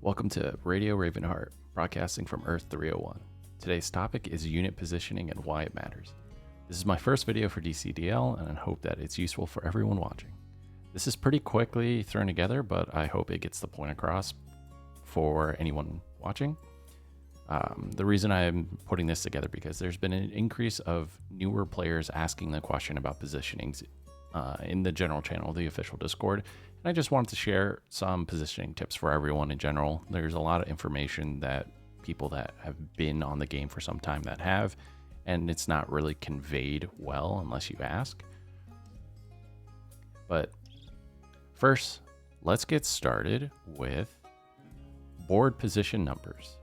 Welcome to Radio Ravenheart, broadcasting from Earth 301. Today's topic is unit positioning and why it matters. This is my first video for DCDL, and I hope that it's useful for everyone watching. This is pretty quickly thrown together, but I hope it gets the point across for anyone watching. The reason I'm putting this together because there's been an increase of newer players asking the question about positionings in the general channel, the official Discord. And I just wanted to share some positioning tips for everyone in general. There's a lot of information that people that have been on the game for some time that have, and it's not really conveyed well unless you ask. But first, let's get started with board position numbers.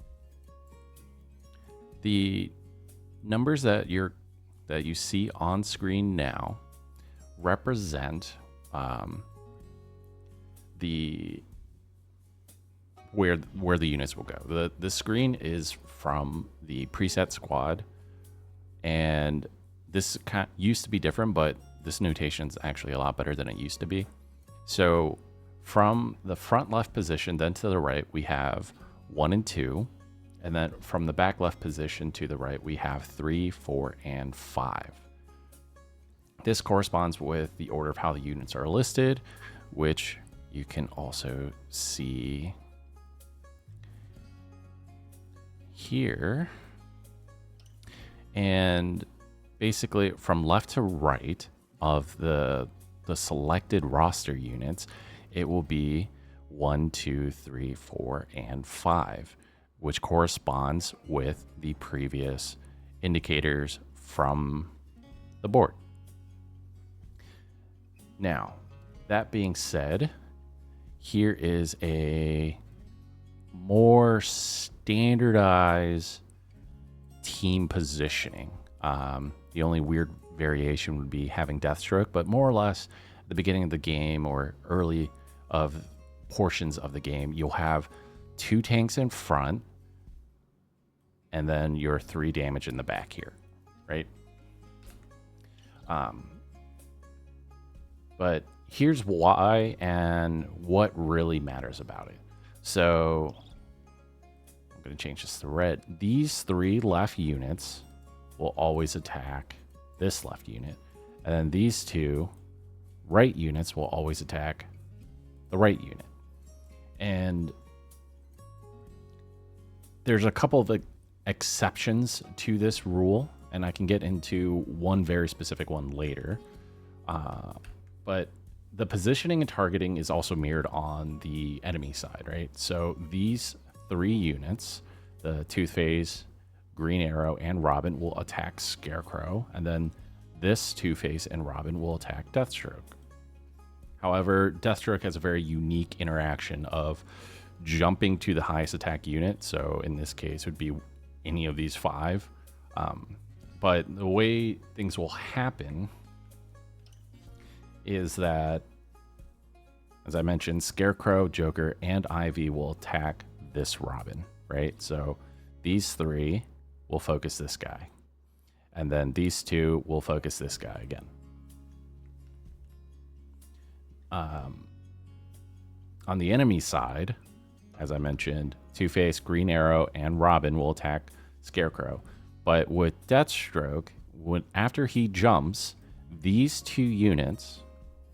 The numbers that you see on screen now represent where the units will go. The screen is from the preset squad, and this used to be different, but this notation is actually a lot better than it used to be. So from the front left position, then to the right, we have 1 and 2. And then from the back left position to the right, we have 3, 4, and 5. This corresponds with the order of how the units are listed, which you can also see here. And basically from left to right of the selected roster units, it will be 1, 2, 3, 4, and 5. Which corresponds with the previous indicators from the board. Now, that being said, here is a more standardized team positioning. The only weird variation would be having Deathstroke, but more or less at the beginning of the game or early of portions of the game, you'll have 2 tanks in front, and then your 3 damage in the back here, right? But here's why and what really matters about it. So I'm going to change this to red. These 3 left units will always attack this left unit, and then these 2 right units will always attack the right unit. And there's a couple of exceptions to this rule, and I can get into one very specific one later. But the positioning and targeting is also mirrored on the enemy side, right? So these 3 units, the Two-Face, Green Arrow, and Robin will attack Scarecrow, and then this Two-Face and Robin will attack Deathstroke. However, Deathstroke has a very unique interaction of jumping to the highest attack unit, so in this case would be any of these 5. But the way things will happen is that, as I mentioned, Scarecrow, Joker, and Ivy will attack this Robin, right? So these 3 will focus this guy, and then these 2 will focus this guy again. On the enemy side, as I mentioned, Two-Face, Green Arrow, and Robin will attack Scarecrow. But with Deathstroke, after he jumps, these 2 units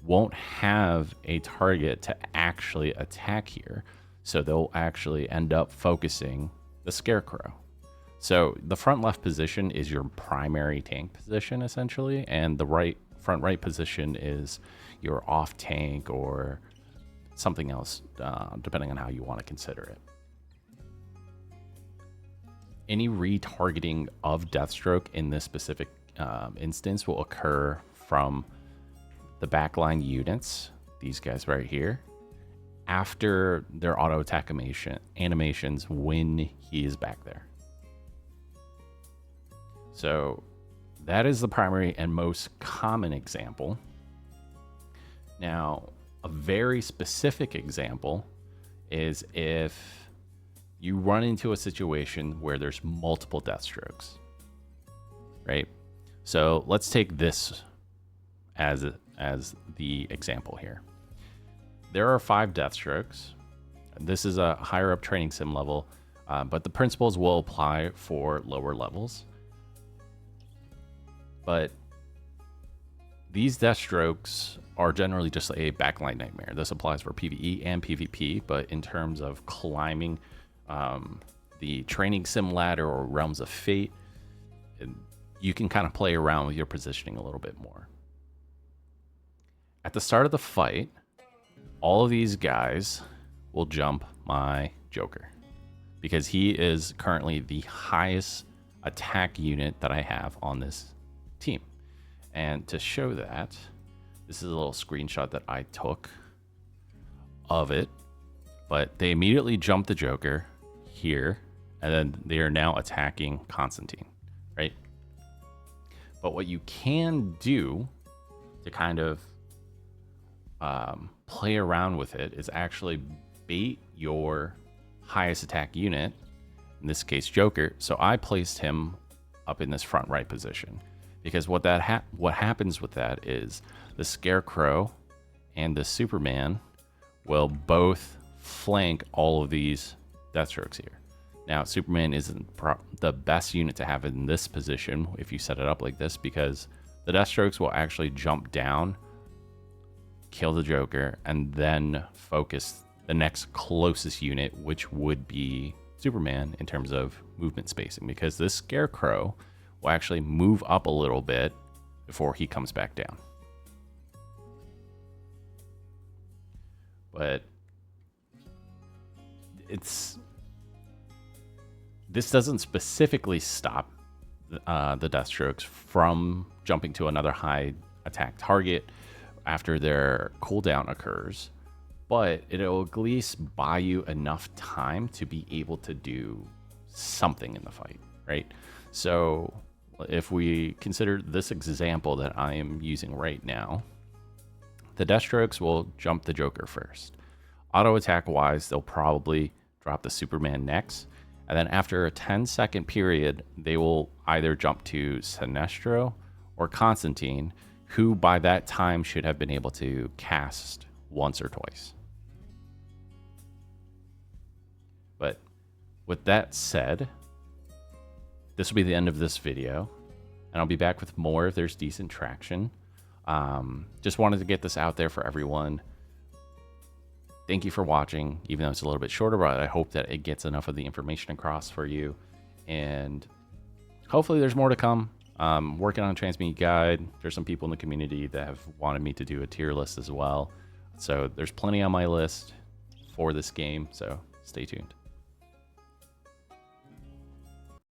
won't have a target to actually attack here. So they'll actually end up focusing the Scarecrow. So the front left position is your primary tank position, essentially, and the front right position is your off tank or something else, depending on how you want to consider it. Any retargeting of Deathstroke in this specific instance will occur from the backline units, these guys right here, after their auto attack animations when he is back there. So that is the primary and most common example. Now, a very specific example is if you run into a situation where there's multiple Deathstrokes, right? So let's take this as the example here. There are 5 Deathstrokes. This is a higher up training sim level, but the principles will apply for lower levels. But these death strokes are generally just a backline nightmare. This applies for PvE and PvP, but in terms of climbing the training sim ladder or realms of fate, you can kind of play around with your positioning a little bit more. At the start of the fight, all of these guys will jump my Joker because he is currently the highest attack unit that I have on this team. And to show that, this is a little screenshot that I took of it, but they immediately jump the Joker here, and then they are now attacking Constantine, right? But what you can do to kind of play around with it is actually bait your highest attack unit, in this case Joker. So I placed him up in this front right position, because what happens with that is the Scarecrow and the Superman will both flank all of these Deathstrokes here. Now, Superman isn't the best unit to have in this position if you set it up like this, because the Deathstrokes will actually jump down, kill the Joker, and then focus the next closest unit, which would be Superman in terms of movement spacing, because this Scarecrow will actually move up a little bit before he comes back down. But this doesn't specifically stop the Deathstrokes from jumping to another high attack target after their cooldown occurs, but it'll at least buy you enough time to be able to do something in the fight, right? So if we consider this example that I am using right now, the Deathstrokes will jump the Joker first. Auto attack wise, they'll probably drop the Superman next. And then after a 10-second period, they will either jump to Sinestro or Constantine, who by that time should have been able to cast once or twice. But with that said, this will be the end of this video, and I'll be back with more if there's decent traction. Just wanted to get this out there for everyone. Thank you for watching, even though it's a little bit shorter, but I hope that it gets enough of the information across for you. And hopefully there's more to come. Working on a transmute guide. There's some people in the community that have wanted me to do a tier list as well. So there's plenty on my list for this game, so stay tuned.